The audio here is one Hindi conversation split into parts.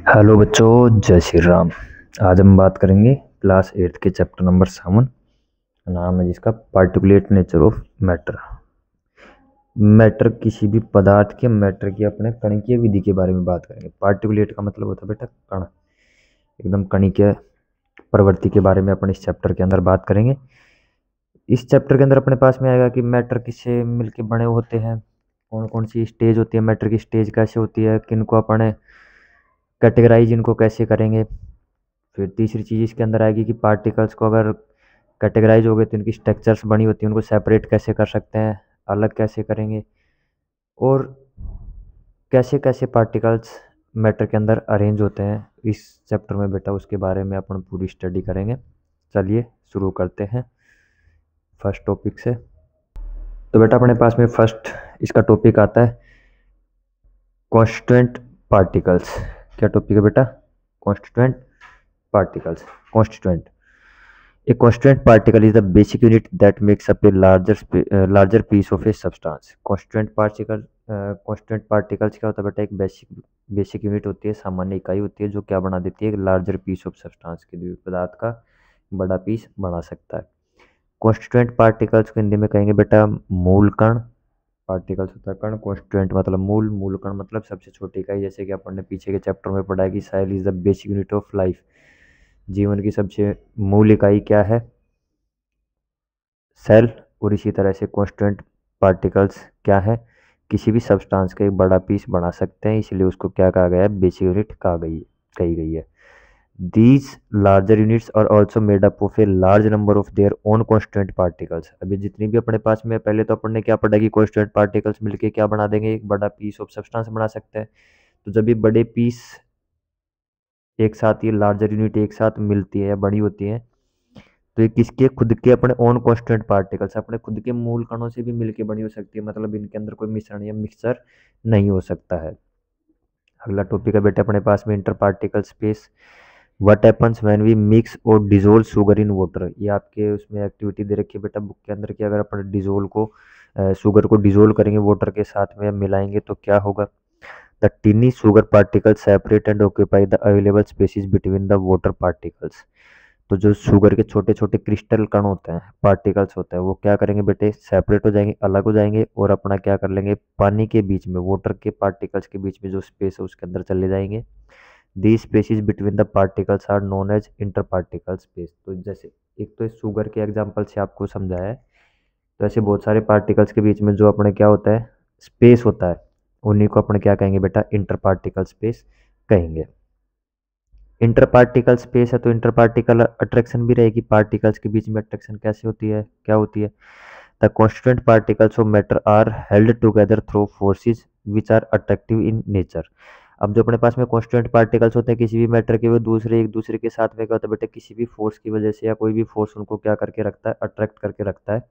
हेलो बच्चों, जय श्री राम। आज हम बात करेंगे क्लास 8 के चैप्टर नंबर 7। नाम है जिसका particulate nature of matter. Matter किसी भी पदार्थ के मैटर की अपने कणिकीय विधि के बारे में बात करेंगे। पार्टिकुलेट का मतलब होता है बेटा कण, एकदम कणिकीय प्रवृत्ति के बारे में अपन इस चैप्टर के अंदर बात करेंगे। इस चैप्टर के अंदर अपने पास में आएगा कि मैटर किससे मिलके बने होते हैं, कौन कौन सी स्टेज होती है, मैटर की स्टेज कैसे होती है, किनको अपन कैटेगराइज इनको कैसे करेंगे। फिर तीसरी चीज़ इसके अंदर आएगी कि पार्टिकल्स को अगर कैटेगराइज हो गए तो इनकी स्ट्रक्चर्स बनी होती है, उनको सेपरेट कैसे कर सकते हैं, अलग कैसे करेंगे, और कैसे कैसे पार्टिकल्स मैटर के अंदर अरेंज होते हैं। इस चैप्टर में बेटा उसके बारे में अपन पूरी स्टडी करेंगे। चलिए शुरू करते हैं फर्स्ट टॉपिक से। तो बेटा अपने पास में फर्स्ट इसका टॉपिक आता है कॉन्स्टिट्यूएंट पार्टिकल्स। क्या टॉपिक है बेटा? Constituent particles. Constituent. A constituent particle is the basic unit that makes up a larger piece of a substance. Constituent particles क्या होता है बेटा? एक बेसिक यूनिट होती है, सामान्य इकाई होती है जो क्या बना देती है? एक लार्जर पीस ऑफ सब्सटेंस के द्रव्य पदार्थ का बड़ा पीस बना सकता है। कॉन्स्टिट्यूएंट पार्टिकल्स को हिंदी में कहेंगे बेटा मूल कण। पार्टिकल्स होता है कण, कॉन्स्टिट्यूएंट मतलब मूल, मूल कण मतलब सबसे छोटी इकाई। जैसे कि अपन ने पीछे के चैप्टर में पढ़ा है कि cell is the basic unit of life. जीवन की सबसे मूल इकाई क्या है? सेल। और इसी तरह से कॉन्स्टिट्यूएंट पार्टिकल्स क्या है? किसी भी सब्सटेंस का एक बड़ा पीस बना सकते हैं, इसलिए उसको क्या कहा गया है? बेसिक यूनिट कही गई है। These larger units are also made up of a large number of their own constituent particles। अभी जितनी भी अपने पास में, पहले तो अपन ने क्या पढ़ा कि constituent particles मिलके क्या बना देंगे? एक बड़ा पीस ऑफ सब्सटेंस बना सकते हैं। तो जब ये बड़े पीस एक साथ, ये लार्जर यूनिट एक साथ मिलती है या बड़ी होती है, तो ये किसके? खुद के अपने ओन कॉन्स्टेंट पार्टिकल्स, अपने खुद के मूल कणों से भी मिलके बनी हो सकती है। मतलब इनके अंदर कोई मिश्रण या मिक्सचर नहीं हो सकता है। अगला टॉपिक है बेटा अपने पास में inter particle space. What happens when we mix और डिजोल्व शुगर इन वाटर। ये आपके उसमें एक्टिविटी दे रखी है बेटा बुक के अंदर कि अगर अपन शुगर को डिजोल्व करेंगे वाटर के साथ में या मिलाएंगे तो क्या होगा? The tiny sugar particle separate and occupy the available spaces between the water particles. तो जो शुगर के छोटे छोटे क्रिस्टल कण होते हैं, पार्टिकल्स होते हैं, वो क्या करेंगे बेटे? सेपरेट हो जाएंगे, अलग हो जाएंगे, और अपना क्या कर लेंगे? पानी के बीच में, वाटर के पार्टिकल्स के बीच में जो स्पेस है उसके अंदर चले जाएंगे। The spaces between the particles are known as inter particle space. तो जैसे एक तो इस शुगर के एग्जाम्पल से आपको समझाया है, तो ऐसे बहुत सारे पार्टिकल्स के बीच में जो अपने क्या होता है? स्पेस होता है, उन्हीं को अपने क्या कहेंगे बेटा? इंटर पार्टिकल स्पेस कहेंगे। इंटर पार्टिकल स्पेस है तो इंटर पार्टिकल अट्रैक्शन भी रहेगी। पार्टिकल्स के बीच में अट्रैक्शन कैसे होती है, क्या होती है? The constituent particles of matter are held together through forces which are attractive in nature. अब जो अपने पास में कॉन्स्टिट्यूएंट पार्टिकल्स होते हैं किसी भी मैटर के, वो एक दूसरे के साथ में क्या होता है बेटा? किसी भी फोर्स की वजह से या कोई भी फोर्स उनको क्या करके रखता है? अट्रैक्ट करके रखता है।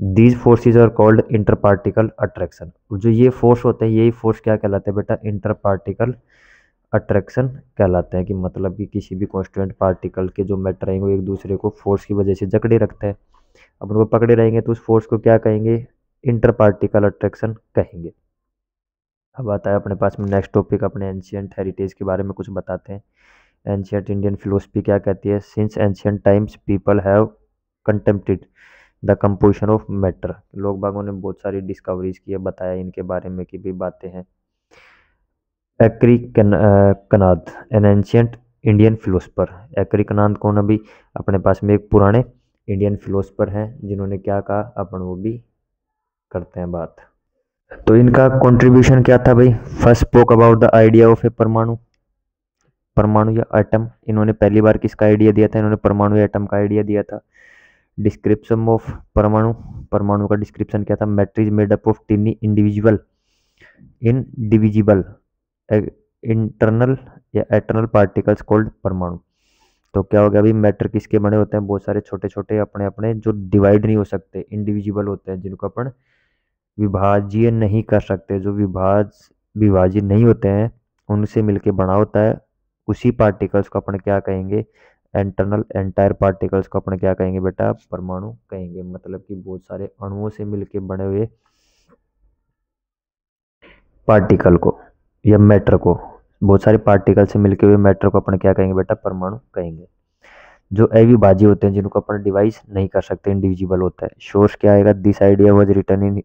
These forces are called inter particle attraction. जो ये फोर्स होते हैं, यही फोर्स क्या कहलाते हैं बेटा? इंटर पार्टिकल अट्रैक्शन कहलाते हैं। कि मतलब कि किसी भी कॉन्स्टिट्यूएंट पार्टिकल के जो मैटर रहेंगे वो एक दूसरे को फोर्स की वजह से जकड़े रखते हैं। अब उनको पकड़े रहेंगे तो उस फोर्स को क्या कहेंगे? इंटर पार्टिकल अट्रैक्शन कहेंगे। अब आता है अपने पास में नेक्स्ट टॉपिक, अपने एंशियंट हेरिटेज के बारे में कुछ बताते हैं। एंशियंट इंडियन फिलोसफी क्या कहती है? Since ancient times people have contemplated the composition of matter. लोग बागों ने बहुत सारी डिस्कवरीज की है, बताया इनके बारे में कि भी बातें हैं। एक्रिकनाद एन एंशियंट इंडियन फिलोसफर। एक्रिकनाद कौन? अभी अपने पास में एक पुराने इंडियन फिलोसफर हैं जिन्होंने क्या कहा, अपन वो भी करते हैं बात। तो इनका कंट्रीब्यूशन क्या था भाई? First spoke about the idea of a परमाणु। परमाणु या एटम, इन्होंने पहली बार किसका आइडिया दिया था? इन्होंने परमाणु या एटम का आइडिया दिया था। डिस्क्रिप्शन ऑफ परमाणु। परमाणु का डिस्क्रिप्शन क्या था? Matter is made up of टिनी indivisible internal या एटर्नल पार्टिकल्स कॉल्ड परमाणु। तो क्या हो गया अभी? मैटर किसके बने होते हैं? बहुत सारे छोटे छोटे अपने अपने जो डिवाइड नहीं हो सकते, इंडिविजिबल होते हैं, जिनको अपन विभाज्य नहीं कर सकते, जो विभाज्य नहीं होते हैं, उनसे मिलके बना होता है। उसी पार्टिकल्स को अपन क्या कहेंगे? एंटायर पार्टिकल्स को अपन क्या कहेंगे बेटा? परमाणु कहेंगे। मतलब कि बहुत सारे अणुओं से मिलके बने हुए पार्टिकल को या मैटर को बहुत सारे पार्टिकल से मिलके हुए मैटर को अपन क्या कहेंगे बेटा, परमाणु कहेंगे। जो अविभाज्य होते हैं, जिनको अपन डिवाइस नहीं कर सकते, इंडिविजिबल होता है। सोर्स क्या आएगा, this idea was written in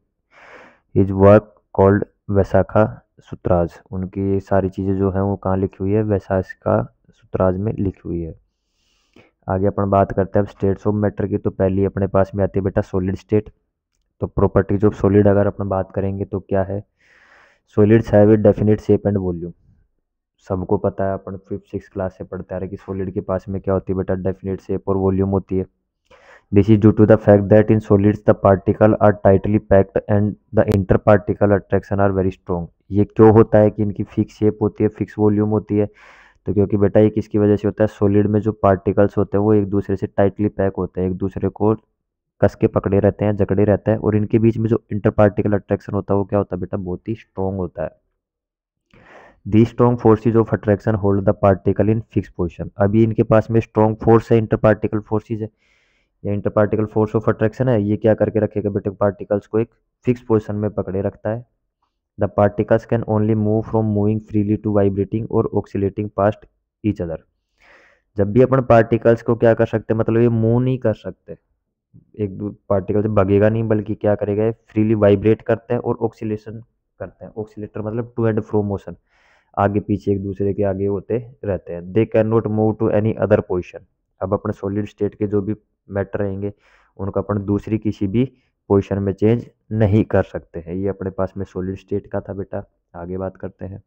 his work called Vaisheshika Sutras. उनकी ये सारी चीज़ें जो हैं वो कहाँ लिखी हुई है, वैशाखा सूत्राज में लिखी हुई है। आगे अपन बात करते हैं अब स्टेट्स ऑफ मैटर की। तो पहली अपने पास में आती है बेटा सॉलिड स्टेट। तो प्रॉपर्टीज ऑफ सॉलिड अगर अपन बात करेंगे तो क्या है, solids have a definite shape and volume. सबको पता है, अपन फिफ्थ सिक्स क्लास से पढ़ते आ रहे कि सॉलिड के पास में क्या होती है बेटा, डेफिनेट शेप और वॉल्यूम होती है। This is due to the fact that in solids the particle are tightly packed and the inter particle attraction are very strong. ये क्यों होता है कि इनकी फिक्स शेप होती है, फिक्स वॉल्यूम होती है, तो क्योंकि बेटा ये किसकी वजह से होता है, सॉलिड में जो पार्टिकल्स होते हैं वो एक दूसरे से टाइटली पैक होते हैं, एक दूसरे को कस के पकड़े रहते हैं, जकड़े रहते हैं, और इनके बीच में जो इंटर पार्टिकल अट्रैक्शन होता है वो क्या होता है बेटा, बहुत ही स्ट्रॉन्ग होता है। The strong forces of attraction hold the particle in fix position. अभी इनके पास में स्ट्रॉन्ग फोर्स है, इंटर पार्टिकल फोर्सेज है, या inter particle force of attraction है, ये क्या करके रखेगा बेटे, पार्टिकल्स को एक फिक्स पोजिशन में पकड़े रखता है। The particles can only move from moving freely to vibrating और ऑक्सीलेटिंग पास्ट ईच अदर। जब भी अपन पार्टिकल्स को क्या कर सकते हैं, मतलब ये मूव नहीं कर सकते, एक दो पार्टिकल से भगेगा नहीं, बल्कि क्या करेगा, फ्रीली वाइब्रेट करते हैं और ऑक्सीलेशन करते हैं। ऑक्सीलेटर मतलब टू एंड फ्रो मोशन, आगे पीछे एक दूसरे के आगे होते रहते हैं। They can not move to any other position. अब अपने सॉलिड स्टेट के जो भी मैटर रहेंगे उनको अपन दूसरी किसी भी पोजिशन में चेंज नहीं कर सकते हैं। ये अपने पास में सॉलिड स्टेट का था बेटा। आगे बात करते हैं।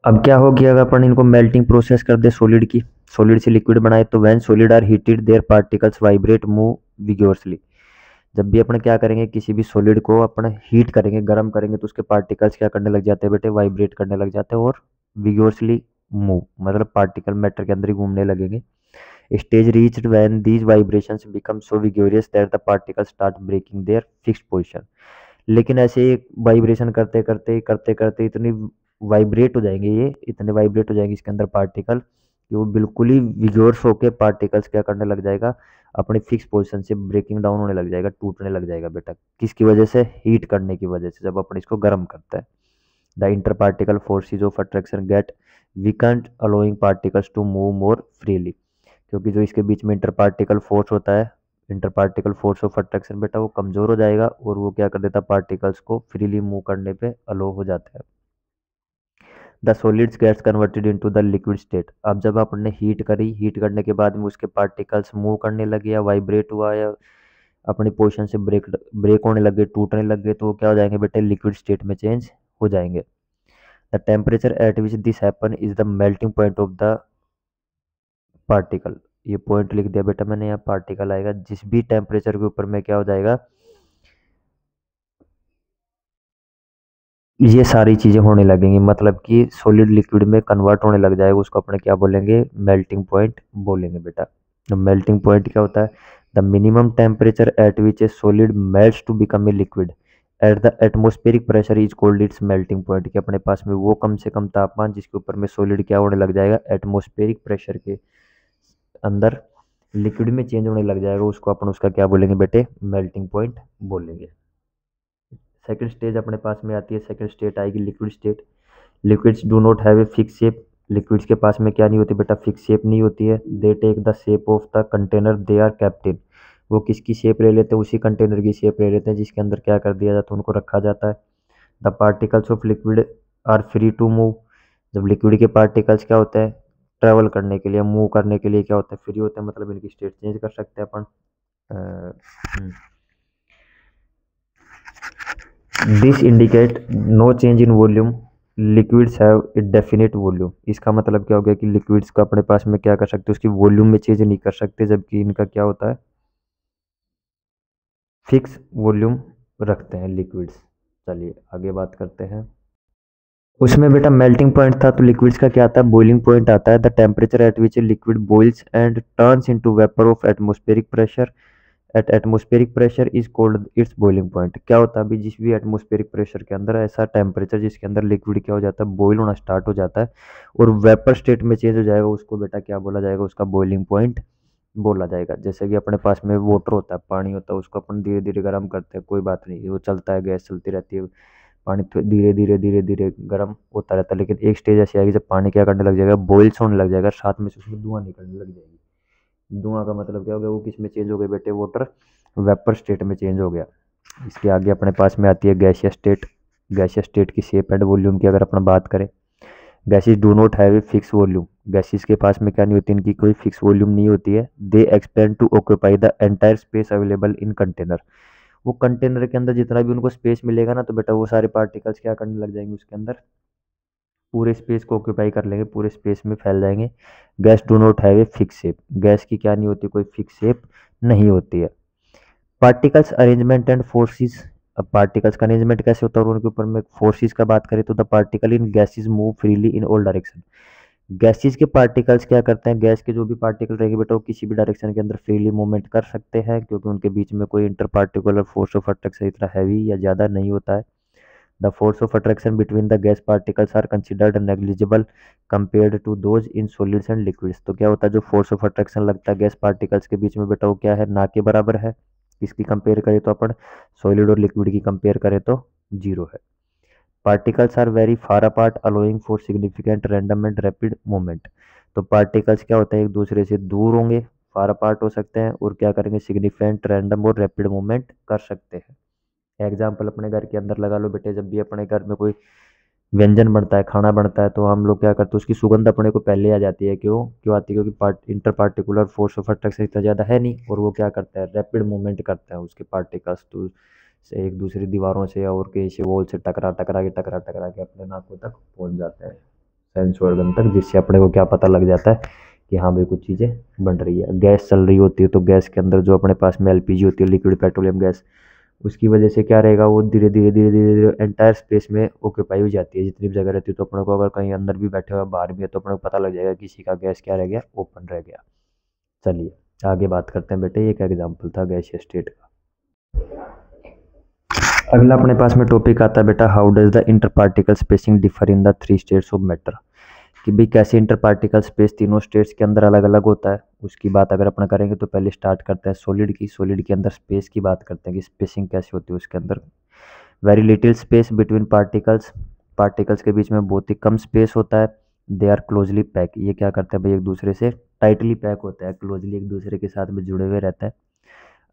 अब क्या होगी अगर अपन इनको मेल्टिंग प्रोसेस कर दे सॉलिड की, सॉलिड से लिक्विड बनाए, तो when solid are heated their particles vibrate move vigorously. जब भी अपन क्या करेंगे, किसी भी सॉलिड को अपन हीट करेंगे, गर्म करेंगे, तो उसके पार्टिकल्स क्या करने लग जाते हैं बेटे, वाइब्रेट करने लग जाते हैं और विगोरसली मूव, मतलब पार्टिकल मैटर के अंदर ही घूमने लगेंगे। Stage reached when these vibrations become so vigorous that the particles start breaking their fixed position. लेकिन ऐसे वाइब्रेशन करते करते करते करते इतनी वाइब्रेट हो जाएंगे, ये इतने वाइब्रेट हो जाएंगे इसके अंदर पार्टिकल, कि वो बिल्कुल ही विगोर्स होके पार्टिकल्स क्या करने लग जाएगा, अपनी फिक्स पोजीशन से ब्रेकिंग डाउन होने लग जाएगा, टूटने लग जाएगा बेटा। किसकी वजह से, हीट करने की वजह से, जब अपन इसको गर्म करते हैं। The inter particle forces of attraction get weakened allowing particles to move more freely. क्योंकि जो इसके बीच में इंटर पार्टिकल फोर्स होता है, inter particle force of attraction बेटा, वो कमजोर हो जाएगा और वो क्या कर देता है, पार्टिकल्स को फ्रीली मूव करने पे अलो हो जाता है। The solids gets converted into the liquid state. अब जब आपने हीट करी, हीट करने के बाद में उसके पार्टिकल्स मूव करने लगे या वाइब्रेट हुआ या अपनी पोजीशन से ब्रेक ब्रेक होने लगे, टूटने लगे, तो वो क्या हो जाएंगे बेटे, लिक्विड स्टेट में चेंज हो जाएंगे। The temperature at which this happen is the melting point of the particle. ये पॉइंट लिख दिया बेटा मैंने, यहाँ पार्टिकल आएगा जिस भी टेम्परेचर के ऊपर में क्या हो जाएगा, ये सारी चीजें होने लगेंगी, मतलब कि सॉलिड लिक्विड में कन्वर्ट होने लग जाएगा, उसको अपने क्या बोलेंगे, मेल्टिंग पॉइंट बोलेंगे बेटा। तो मेल्टिंग पॉइंट क्या होता है, the minimum temperature at which a solid melts to become a liquid at the atmospheric pressure is called its melting point. कि अपने पास में वो कम से कम तापमान जिसके ऊपर में सॉलिड क्या होने लग जाएगा, एटमोस्फेरिक प्रेशर के अंदर लिक्विड में चेंज होने लग जाएगा, उसको अपन उसका क्या बोलेंगे बेटे, मेल्टिंग पॉइंट बोलेंगे। सेकंड स्टेज अपने पास में आती है, सेकंड स्टेट आएगी liquid state. Liquids do not have a fix shape. Liquids के पास में क्या नहीं होती बेटा, फिक्स शेप नहीं होती है। They take the shape of the container they are kept in. वो किसकी शेप ले लेते हैं, उसी कंटेनर की शेप ले लेते हैं जिसके अंदर क्या कर दिया जाता है, उनको रखा जाता है। The particles of liquid are free to move. जब लिक्विड के पार्टिकल्स क्या होते हैं, ट्रेवल करने के लिए, मूव करने के लिए क्या होता है, फ्री होते हैं, मतलब इनकी स्टेट चेंज कर सकते हैं अपन। This indicate no change in volume. Liquids have a definite volume. इसका मतलब क्या हो गया कि लिक्विड्स को अपने पास में क्या कर सकते हैं, उसकी वॉल्यूम में चेंज नहीं कर सकते, जबकि इनका क्या होता है, फिक्स वॉल्यूम रखते हैं लिक्विड्स। चलिए आगे बात करते हैं। उसमें बेटा मेल्टिंग पॉइंट था, तो लिक्विड्स का क्या आता है, बॉइलिंग पॉइंट आता है। The temperature at which a liquid boils and turns into vapour of atmospheric pressure at atmospheric pressure is called its boiling point. क्या होता है, अभी जिस भी एटमॉस्फेरिक प्रेशर के अंदर ऐसा टेम्परेचर जिसके अंदर लिक्विड क्या हो जाता है, बॉइल होना स्टार्ट हो जाता है और वेपर स्टेट में चेंज हो जाएगा, उसको बेटा क्या बोला जाएगा, उसका बॉइलिंग पॉइंट बोला जाएगा। जैसे कि अपने पास में वाटर होता है, पानी होता है, उसको अपन धीरे धीरे गर्म करते हैं, कोई बात नहीं, वो चलता है, गैस चलती रहती है, पानी धीरे धीरे धीरे धीरे गर्म होता रहता है, लेकिन एक स्टेज ऐसी आएगी जब पानी क्या करने लग जाएगा, बॉइल्स होने लग जाएगा, साथ में से उसमें धुआं निकलने लग जाएगी। धुआं का मतलब क्या हो गया, वो किस में चेंज हो गया बेटे, वाटर वेपर स्टेट में चेंज हो गया। इसके आगे अपने पास में आती है गैसियस स्टेट। गैसियस स्टेट की शेप एंड वॉल्यूम की अगर अपन बात करें, gases do not have a fix volume. Gases के पास में क्या नहीं होती, इनकी कोई फिक्स वॉल्यूम नहीं होती है। They expand to occupy the entire space available in container. वो कंटेनर के अंदर जितना भी उनको स्पेस मिलेगा ना, तो बेटा वो सारे पार्टिकल्स क्या करने लग जाएंगे, उसके अंदर पूरे स्पेस को ऑक्यूपाई कर लेंगे, पूरे स्पेस में फैल जाएंगे। Gas do not have a fix shape. Gas की क्या नहीं होती, कोई फिक्स शेप नहीं होती है। Particles arrangement and forces. अब पार्टिकल्स का अरेंजमेंट कैसे होता है और उनके ऊपर में फोर्सेस का बात करें, तो the particle in gases move freely in all direction. Gases के पार्टिकल्स क्या करते हैं, गैस के जो भी पार्टिकल रहेंगे बेटा वो किसी भी डायरेक्शन के अंदर फ्रीली मूवमेंट कर सकते हैं, क्योंकि उनके बीच में कोई inter particular force of attraction इतना हैवी या ज़्यादा नहीं होता है। The force of attraction between the gas particles are considered negligible compared to those in solids and liquids. तो क्या होता है, जो फोर्स ऑफ अट्रैक्शन लगता है गैस पार्टिकल्स के बीच में बेटा वो क्या है, ना के बराबर है। इसकी कंपेयर करें तो अपन सॉलिड और लिक्विड की कंपेयर करें तो जीरो है। Particles are very far apart allowing for significant random and rapid movement. तो पार्टिकल्स क्या होता है, एक दूसरे से दूर होंगे, फार अपार्ट हो सकते हैं, और क्या करेंगे, सिग्निफिकेंट रैंडम और रैपिड मूवमेंट कर सकते हैं। एग्जाम्पल अपने घर के अंदर लगा लो बेटे, जब भी अपने घर में कोई व्यंजन बनता है, खाना बनता है, तो हम लोग क्या करते हैं, उसकी सुगंध अपने को पहले आ जाती है। क्यों क्यों आती है, क्योंकि inter particular force of attraction इतना ज़्यादा है नहीं, और वो क्या करता है, रैपिड मूवमेंट करता है उसके पार्टिकल्स तो से एक दूसरी दीवारों से और किसी वॉल से टकरा के अपने नाकों तक पहुंच जाते हैं, सेंस ऑर्गन तक, जिससे अपने को क्या पता लग जाता है कि हाँ भाई कुछ चीज़ें बन रही है। गैस चल रही होती है, तो गैस के अंदर जो अपने पास में एलपीजी होती है, लिक्विड पेट्रोलियम गैस, उसकी वजह से क्या रहेगा, वो धीरे धीरे धीरे धीरे धीरे एंटायर स्पेस में ऑक्यूपाई हो जाती है, जितनी भी जगह रहती है। तो अपने को अगर कहीं अंदर भी बैठे हुए बाहर भी है, तो अपने को पता लग जाएगा किसी का गैस क्या रह गया, ओपन रह गया। चलिए आगे बात करते हैं बेटे, एक एग्जाम्पल था गैसियस स्टेट का। अगला अपने पास में टॉपिक आता है बेटा, how does the inter particle spacing differ in the three states of matter. कि भाई कैसे इंटर पार्टिकल स्पेस तीनों स्टेट्स के अंदर अलग अलग होता है, उसकी बात अगर अपना करेंगे तो पहले स्टार्ट करते हैं सॉलिड की। सॉलिड के अंदर स्पेस की बात करते हैं कि स्पेसिंग कैसे होती है उसके अंदर। Very little space between particles. Particles के बीच में बहुत ही कम स्पेस होता है। They are closely pack. ये क्या करते हैं भाई, एक दूसरे से टाइटली पैक होता है, क्लोजली एक दूसरे के साथ में जुड़े हुए रहते हैं।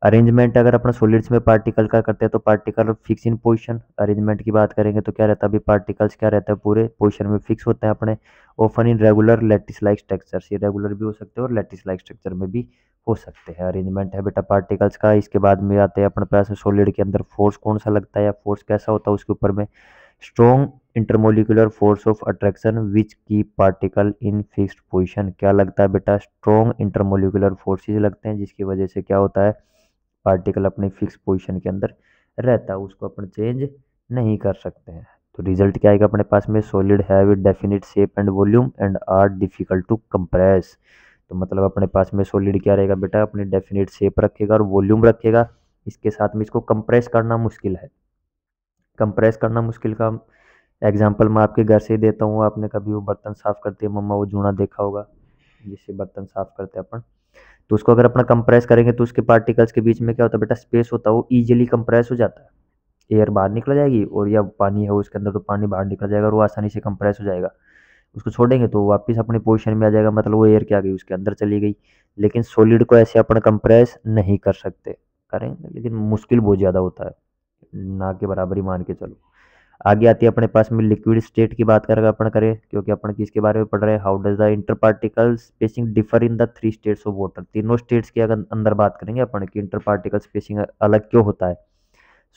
अरेंजमेंट अगर अपना सॉलिड्स में पार्टिकल का करते हैं तो particle fix in position. Arrangement की बात करेंगे तो क्या रहता है, अभी पार्टिकल्स क्या रहता है, पूरे पोजीशन में फिक्स होते हैं अपने। Often in regular lattice like structure. ये रेगुलर भी हो सकते हैं और लैटिस लाइक स्ट्रक्चर में भी हो सकते हैं। अरेंजमेंट है बेटा पार्टिकल्स का। इसके बाद में आते हैं अपने पास सॉलिड के अंदर फोर्स कौन सा लगता है या फोर्स कैसा होता है उसके ऊपर में। Strong intermolecular force of attraction which keep particle in fixed position. क्या लगता है बेटा, स्ट्रॉन्ग इंटरमोलिकुलर फोर्सेज लगते हैं, जिसकी वजह से क्या होता है, पार्टिकल अपनी फिक्स पोजीशन के अंदर रहता है, उसको अपन चेंज नहीं कर सकते हैं। तो रिजल्ट क्या आएगा अपने पास में, solid have definite shape and volume and are difficult to compress. तो मतलब अपने पास में सॉलिड क्या रहेगा बेटा, अपनी डेफिनिट शेप रखेगा और वॉल्यूम रखेगा, इसके साथ में इसको कंप्रेस करना मुश्किल है। कंप्रेस करना मुश्किल का एग्जाम्पल मैं आपके घर से ही देता हूँ। आपने कभी वो बर्तन साफ करती है मम्मा, वो जूना देखा होगा जिससे बर्तन साफ करते हैं अपन, तो उसको अगर अपना कंप्रेस करेंगे तो उसके पार्टिकल्स के बीच में क्या होता है बेटा, स्पेस होता है, वो इजीली कंप्रेस हो जाता है। एयर बाहर निकल जाएगी, और या पानी है उसके अंदर तो पानी बाहर निकल जाएगा और वो आसानी से कंप्रेस हो जाएगा। उसको छोड़ेंगे तो वापस अपनी पोजीशन में आ जाएगा, मतलब वो एयर क्या गई उसके अंदर चली गई। लेकिन सॉलिड को ऐसे अपन कंप्रेस नहीं कर सकते, करेंगे लेकिन मुश्किल बहुत ज़्यादा होता है, ना के बराबर ही मान के चलो। आगे आती है अपने पास में लिक्विड स्टेट की बात करेगा अपन करें, क्योंकि अपन किसके बारे में पढ़ रहे हैं, how does the inter particle spacing differ in the three states of water. तीनों स्टेट्स के अगर अंदर बात करेंगे अपन की इंटर पार्टिकल स्पेसिंग अलग क्यों होता है।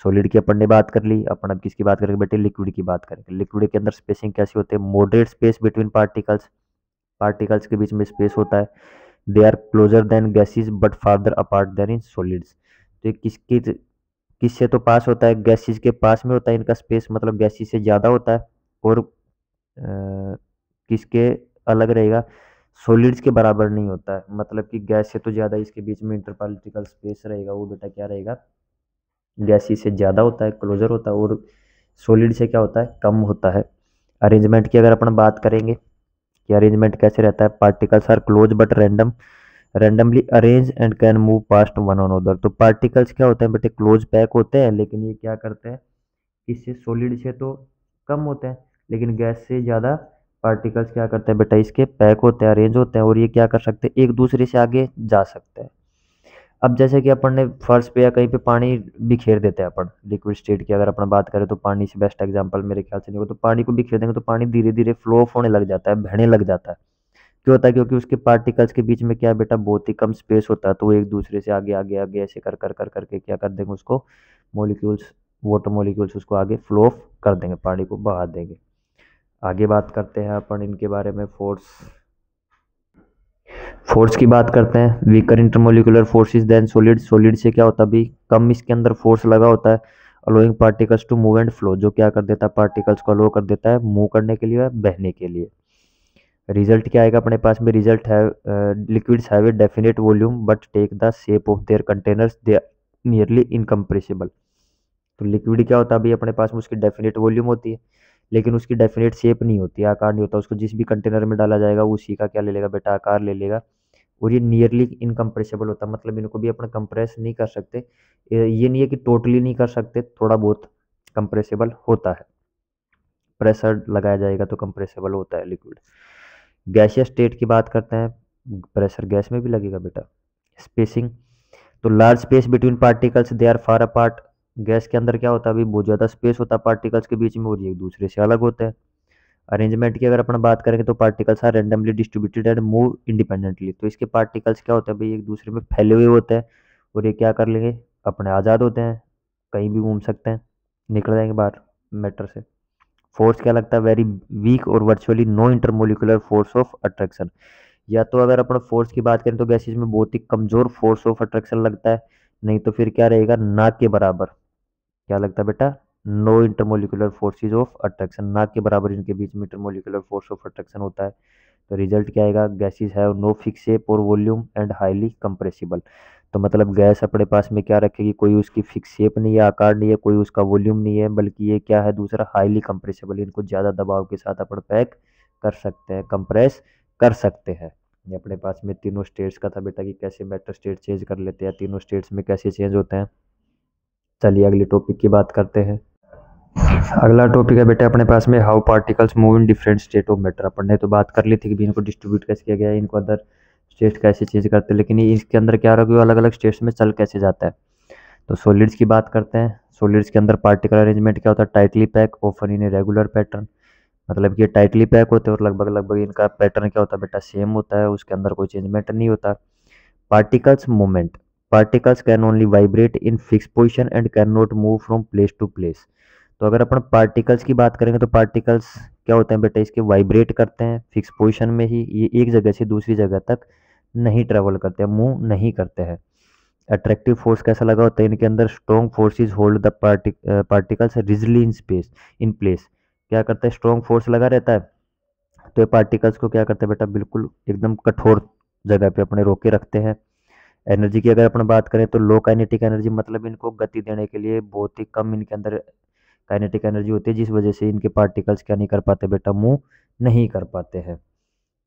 सॉलिड की अपन ने बात कर ली, अपन अब किसकी बात करेंगे बेटे, लिक्विड की बात करेंगे। लिक्विड के अंदर स्पेसिंग कैसी होती है, moderate space between particles. Particles के बीच में स्पेस होता है। They are closer than gases but farther apart than in solids. तो ये किसकी किससे तो पास होता है, गैसेस के पास में होता है इनका स्पेस, मतलब गैसेस से ज़्यादा होता है। और किसके अलग रहेगा, सॉलिड्स के बराबर नहीं होता है, मतलब कि गैस से तो ज़्यादा इसके बीच में इंटरपार्टिकल स्पेस रहेगा, वो बेटा क्या रहेगा, गैसेस से ज़्यादा होता है, क्लोजर होता है, और सॉलिड से क्या होता है, कम होता है। अरेंजमेंट की अगर अपन बात करेंगे कि अरेंजमेंट कैसे रहता है, particles are close but randomly arrange and can move past one on other. तो पार्टिकल्स क्या होते हैं बेटे, क्लोज पैक होते हैं, लेकिन ये क्या करते हैं किससे, सॉलिड से तो कम होते हैं, लेकिन गैस से ज़्यादा पार्टिकल्स क्या करते हैं बेटा, इसके पैक होते हैं, अरेंज होते हैं, और ये क्या कर सकते हैं, एक दूसरे से आगे जा सकते हैं। अब जैसे कि अपन ने फर्श पे या कहीं पे पानी बिखेर देते हैं अपन, लिक्विड स्टेट की अगर अपन बात करें तो पानी से बेस्ट एग्जांपल मेरे ख्याल से नहीं हो, तो पानी को बिखेर देंगे तो पानी धीरे धीरे फ्लो ऑफ होने लग जाता है, बहने लग जाता है। क्यों होता है, क्योंकि उसके पार्टिकल्स के बीच में क्या है बेटा, बहुत ही कम स्पेस होता है, तो वो एक दूसरे से आगे आगे आगे ऐसे कर कर कर करके क्या कर देंगे उसको, मॉलिक्यूल्स, वाटर मॉलिक्यूल्स उसको आगे फ्लो ऑफ कर देंगे, पानी को बहा देंगे। आगे बात करते हैं अपन इनके बारे में, फोर्स की बात करते हैं। Weaker intermolecular forces than solid, solid से क्या होता है भी, कम इसके अंदर फोर्स लगा होता है, allowing particles to move and flow, जो क्या कर देता है, पार्टिकल्स को अलो कर देता है मूव करने के लिए, बहने के लिए। रिजल्ट क्या आएगा अपने पास में, रिजल्ट है liquids have a definite volume but take the shape of their containers, they are nearly incompressible. तो लिक्विड क्या होता है अभी अपने पास में, उसकी डेफिनेट वॉल्यूम होती है, लेकिन उसकी डेफिनेट शेप नहीं होती, आकार नहीं होता, उसको जिस भी कंटेनर में डाला जाएगा उसी का क्या ले लेगा बेटा, आकार ले लेगा। और ये नियरली इनकम्प्रेसिबल होता है, मतलब इनको भी अपना कंप्रेस नहीं कर सकते, ये नहीं है कि टोटली नहीं कर सकते, थोड़ा बहुत कंप्रेसिबल होता है, प्रेशर लगाया जाएगा तो कंप्रेसिबल होता है लिक्विड। गैसियस स्टेट की बात करते हैं, प्रेशर गैस में भी लगेगा बेटा। स्पेसिंग, तो large space between particles, they are far apart, gas के अंदर क्या होता है अभी, बहुत ज़्यादा स्पेस होता है पार्टिकल्स के बीच में, और ये एक दूसरे से अलग होते हैं। अरेंजमेंट की अगर अपन बात करेंगे तो particles are randomly distributed and move independently, तो इसके पार्टिकल्स क्या होते हैं भाई, एक दूसरे में फैले हुए होते हैं, और ये क्या कर लेंगे, अपने आज़ाद होते हैं, कहीं भी घूम सकते हैं, निकल जाएंगे बाहर मैटर से। फोर्स क्या लगता है, वेरी वीक और virtually no intermolecular force of attraction, या तो अगर अपन फोर्स की बात करें तो गैसेज में बहुत ही कमजोर फोर्स ऑफ अट्रैक्शन लगता है, नहीं तो फिर क्या रहेगा, ना के बराबर, क्या लगता है बेटा, no intermolecular forces of attraction, ना के बराबर इनके बीच में इंटरमोलिकुलर फोर्स ऑफ अट्रैक्शन होता है। तो रिजल्ट क्या आएगा, gases have no fix shape और वॉल्यूम एंड हाईली कंप्रेसिबल, तो मतलब गैस अपने पास में क्या रखेगी, कोई उसकी फिक्स शेप नहीं है, आकार नहीं है, कोई उसका वॉल्यूम नहीं है, बल्कि ये क्या है, दूसरा हाईली कंप्रेसिबल, इनको ज़्यादा दबाव के साथ अपन पैक कर सकते हैं, कंप्रेस कर सकते हैं। ये अपने पास में तीनों स्टेट्स का था बेटा कि कैसे मैटर स्टेट चेंज कर लेते हैं, तीनों स्टेट्स में कैसे चेंज होते हैं। चलिए अगले टॉपिक की बात करते हैं। अगला टॉपिक है बेटा अपने पास में, how particles move in different state of matter. अपन ने तो बात कर ली थी कि भी इनको डिस्ट्रीब्यूट कैसे किया गया है, इनको अदर स्टेट कैसे चेंज करते हैं, लेकिन ये इसके अंदर क्या रहा, अलग अलग स्टेट्स में चल कैसे जाता है। तो सॉलिड्स की बात करते हैं। सॉलिड्स के अंदर पार्टिकल अरेंजमेंट क्या होता है, tightly pack, often in a regular pattern, मतलब कि ये टाइटली पैक होते हैं और लगभग लगभग इनका पैटर्न क्या होता है बेटा, सेम होता है, उसके अंदर कोई चेंजमेंट नहीं होता। Particles movement, particles can only vibrate in fix position and can not move from place to place. तो अगर अपन पार्टिकल्स की बात करेंगे तो पार्टिकल्स क्या होते हैं बेटा, इसके वाइब्रेट करते हैं फिक्स पोजीशन में ही, ये एक जगह से दूसरी जगह तक नहीं ट्रेवल करते हैं, मूव नहीं करते हैं। अट्रैक्टिव फोर्स कैसा लगा होता है इनके अंदर, strong forces hold the particles Ridgely in space in place, क्या करता है, स्ट्रॉन्ग फोर्स लगा रहता है, तो ये पार्टिकल्स को क्या करते हैं बेटा, बिल्कुल एकदम कठोर जगह पे अपने रोके रखते हैं। एनर्जी की अगर अपन बात करें तो लो काइनेटिक एनर्जी, मतलब इनको गति देने के लिए बहुत ही कम इनके अंदर काइनेटिक एनर्जी होती है, जिस वजह से इनके पार्टिकल्स क्या नहीं कर पाते बेटा, मूव नहीं कर पाते हैं।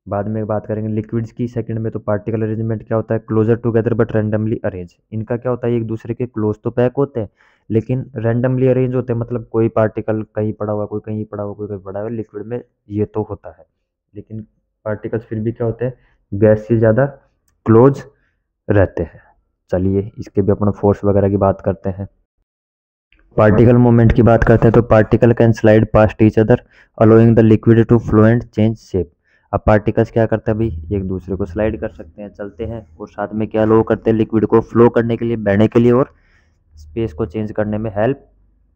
बाद में बात करेंगे लिक्विड्स की सेकंड में, तो पार्टिकल अरेंजमेंट क्या होता है, closer together but randomly arrange, इनका क्या होता है, एक दूसरे के क्लोज तो पैक होते हैं लेकिन रैंडमली अरेंज होते हैं, मतलब कोई पार्टिकल कहीं पड़ा हुआ, कोई कहीं पड़ा हुआ, कोई कहीं पड़ा हुआ, लिक्विड में ये तो होता है, लेकिन पार्टिकल्स फिर भी क्या होते हैं, गैस से ज़्यादा क्लोज रहते हैं। चलिए इसके भी अपना फोर्स वगैरह की बात करते हैं। पार्टिकल मूवमेंट की बात करते हैं तो particle can slide past each other allowing the liquid to flow and change shape. अब पार्टिकल्स क्या करते हैं भाई, एक दूसरे को स्लाइड कर सकते हैं, चलते हैं, और साथ में क्या लो करते हैं, लिक्विड को फ्लो करने के लिए, बहने के लिए, और स्पेस को चेंज करने में हेल्प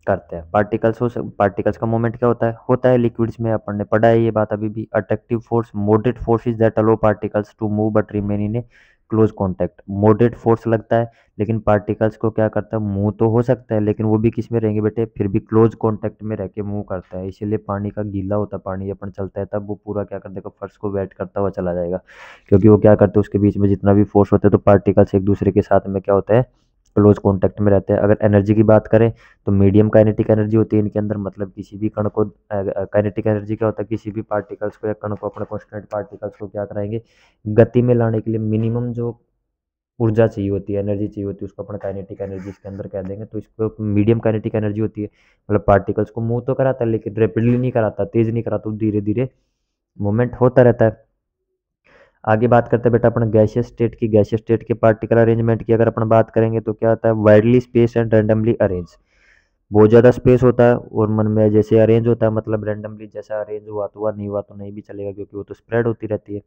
करते हैं। पार्टिकल्स का मूवमेंट क्या होता है लिक्विड्स में, अपन ने पढ़ा है ये बात अभी भी। Attractive force, moderate force is that allow particles to move but remain in a close contact. Moderate force लगता है, लेकिन पार्टिकल्स को क्या करता है, मूव तो हो सकता है लेकिन वो भी किस में रहेंगे बेटे, फिर भी क्लोज कॉन्टैक्ट में रह के मूव करता है। इसीलिए पानी का गीला होता है, पानी अपन चलता है तब वो पूरा क्या कर देगा, फर्श को वेट करता हुआ चला जाएगा, क्योंकि वो क्या करते हैं, उसके बीच में जितना भी फोर्स होता है, तो पार्टिकल्स एक दूसरे के साथ में क्या होता है, क्लोज कॉन्टैक्ट में रहते हैं। अगर एनर्जी की बात करें तो मीडियम काइनेटिक एनर्जी होती है इनके अंदर, मतलब किसी भी कण को, काइनेटिक एनर्जी क्या होता है, किसी भी पार्टिकल्स को या कण को, अपने कॉन्स्टेंट पार्टिकल्स को क्या कराएंगे, गति में लाने के लिए मिनिमम जो ऊर्जा चाहिए होती है, एनर्जी चाहिए होती है, उसको अपन काइनेटिक एनर्जी इसके अंदर कह देंगे। तो इसको मीडियम काइनेटिक एनर्जी होती है, मतलब पार्टिकल्स को मूव तो कराता है लेकिन रैपिडली नहीं कराता, तेज नहीं कराता, धीरे धीरे मूवमेंट होता रहता है। आगे बात करते हैं बेटा अपन गैसियस स्टेट की। गैसियस स्टेट के पार्टिकल अरेंजमेंट की अगर अपन बात करेंगे तो क्या होता है, widely space and randomly arrange. बहुत ज़्यादा स्पेस होता है और मन में जैसे अरेंज होता है, मतलब रैंडमली जैसा अरेंज हुआ तो हुआ, नहीं हुआ तो नहीं भी चलेगा, क्योंकि वो तो स्प्रेड होती रहती है।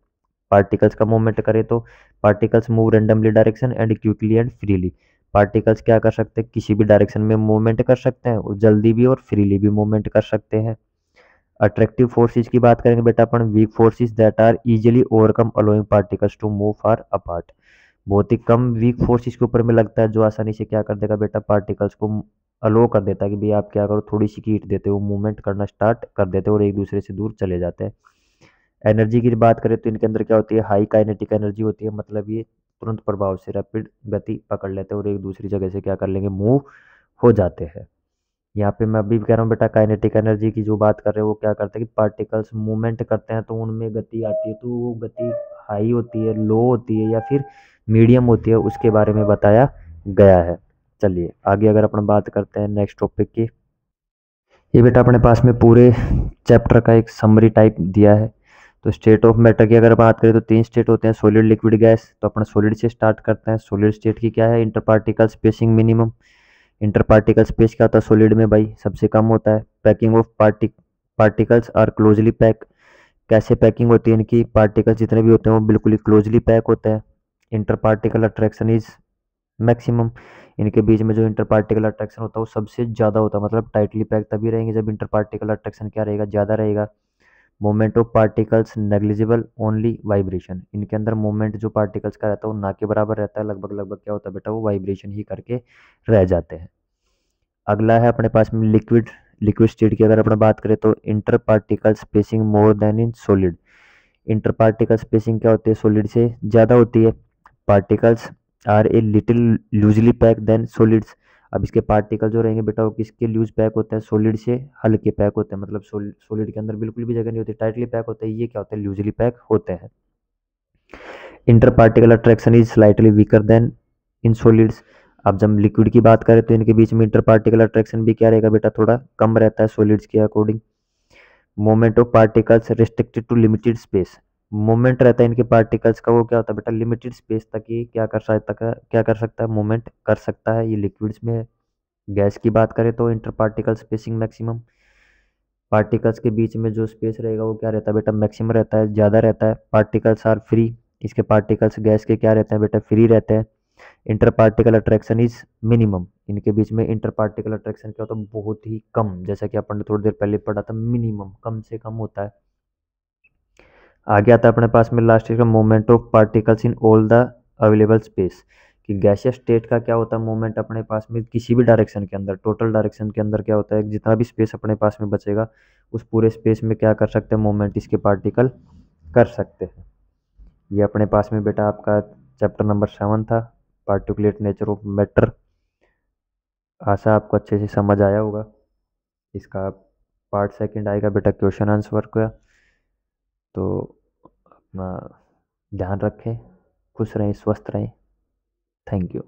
पार्टिकल्स का मूवमेंट करें तो particles move randomly direction and quickly and freely. Particles क्या कर सकते हैं, किसी भी डायरेक्शन में मूवमेंट कर सकते हैं और जल्दी भी और फ्रीली भी मूवमेंट कर सकते हैं। अट्रैक्टिव फोर्सेज की बात करेंगे बेटा अपन, weak forces that are easily overcome allowing particles to move far apart. बहुत ही कम वीक फोर्सेज के ऊपर में लगता है, जो आसानी से क्या कर देगा बेटा, पार्टिकल्स को अलो कर देता है कि भाई आप क्या करो, थोड़ी सी कीट देते हो, मूवमेंट करना स्टार्ट कर देते हो और एक दूसरे से दूर चले जाते हैं। एनर्जी की बात करें तो इनके अंदर क्या होती है, हाई काइनेटिक एनर्जी होती है, मतलब ये तुरंत प्रभाव से रैपिड गति पकड़ लेते हैं और एक दूसरी जगह से क्या कर लेंगे, मूव हो जाते हैं। यहाँ पे मैं अभी भी कह रहा हूँ बेटा, काइनेटिक एनर्जी की जो बात कर रहे हैं वो क्या करते हैं कि पार्टिकल्स मूवमेंट करते हैं तो उनमें गति आती है, तो वो गति हाई होती है, लो होती है या फिर मीडियम होती है, उसके बारे में बताया गया है। चलिए आगे अगर अपन बात करते हैं नेक्स्ट टॉपिक की। ये बेटा अपने पास में पूरे चैप्टर का एक समरी टाइप दिया है। तो स्टेट ऑफ मैटर की अगर बात करें तो तीन स्टेट होते हैं, सॉलिड, लिक्विड, गैस। तो अपन सॉलिड से स्टार्ट करते हैं। सॉलिड स्टेट की क्या है, inter particle spacing minimum. Inter particle space क्या होता है सॉलिड में भाई, सबसे कम होता है। Packing of particles are closely pack. कैसे पैकिंग होती है इनकी, पार्टिकल्स जितने भी होते हैं वो बिल्कुल ही क्लोजली पैक होते हैं। Inter particle attraction is maximum. इनके बीच में जो इंटर पार्टिकल अट्रैक्शन होता है वो सबसे ज़्यादा होता है, मतलब टाइटली पैक तभी रहेंगे जब इंटर पार्टिकल अट्रैक्शन क्या रहेगा, ज़्यादा रहेगा। Movement of particles negligible, only vibration. इनके अंदर मूवमेंट जो पार्टिकल्स का रहता है वो ना के बराबर रहता है, लगभग लगभग क्या होता है बेटा, वो वाइब्रेशन ही करके रह जाते हैं। अगला है अपने पास में लिक्विड। लिक्विड स्टेट की अगर अपने बात करें तो inter particle spacing more than in solid. Inter particle spacing क्या होती है, सॉलिड से ज़्यादा होती है। Particles are a little loosely pack than solids. अब इसके पार्टिकल जो रहेंगे बेटा वो किसके लूज पैक होते हैं, सॉलिड से हल्के पैक होते हैं, मतलब सॉलिड के अंदर बिल्कुल भी जगह नहीं होती, टाइटली पैक होते हैं। ये क्या होता है, लूजली पैक होते हैं। Inter particle attraction is slightly weaker then in solids. अब जब लिक्विड की बात करें तो इनके बीच में इंटर पार्टिकल अट्रैक्शन भी क्या रहेगा बेटा, थोड़ा कम रहता है सॉलिड्स के according. Movement of particles restricted to limited space. Movement रहता है इनके पार्टिकल्स का, वो क्या होता है बेटा, लिमिटेड स्पेस तक ही क्या कर सकता है, मूवमेंट कर सकता है, ये लिक्विड्स में है। गैस की बात करें तो inter particle spacing maximum. Particles के बीच में जो स्पेस रहेगा वो क्या रहता है बेटा, मैक्सिमम रहता है, ज़्यादा रहता है। Particles are free. इसके पार्टिकल्स गैस के क्या रहते हैं बेटा, फ्री रहते हैं। Inter particle attraction is minimum. इनके बीच में इंटर पार्टिकल अट्रैक्शन क्या होता है, बहुत ही कम, जैसा कि अपन ने थोड़ी देर पहले पढ़ा था, मिनिमम, कम से कम होता है। आगे आता है अपने पास में लास्ट का movement of particles in all the available space. कि गैसियस स्टेट का क्या होता है मूवमेंट अपने पास में किसी भी डायरेक्शन के अंदर, टोटल डायरेक्शन के अंदर क्या होता है, जितना भी स्पेस अपने पास में बचेगा उस पूरे स्पेस में क्या कर सकते हैं, मूवमेंट इसके पार्टिकल कर सकते हैं। ये अपने पास में बेटा आपका चैप्टर नंबर 7 था, पार्टिकुलेट नेचर ऑफ मैटर। आशा आपको अच्छे से समझ आया होगा। इसका पार्ट सेकंड आएगा बेटा क्वेश्चन आंसर का। तो अपना ध्यान रखें, खुश रहें, स्वस्थ रहें। Thank you.